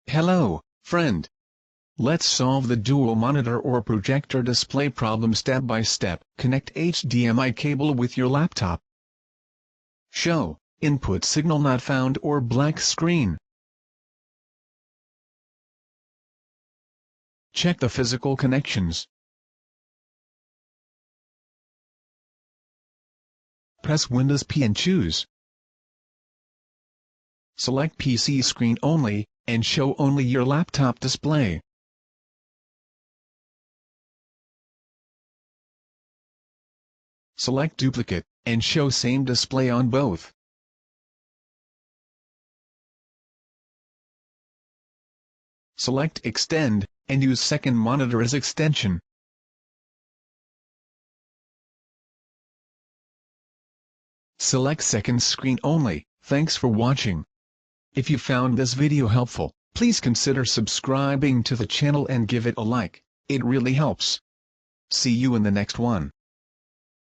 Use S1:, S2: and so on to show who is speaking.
S1: Hello, friend. Let's solve the dual monitor or projector display problem step by step. Connect HDMI cable with your laptop. Show input signal not found or black screen. Check the physical connections. Press Windows P and choose. Select PC screen only, and show only your laptop display. Select duplicate, and show same display on both. Select extend, and use second monitor as extension. Select second screen only. Thanks for watching. If you found this video helpful, please consider subscribing to the channel and give it a like. It really helps. See you in the next one.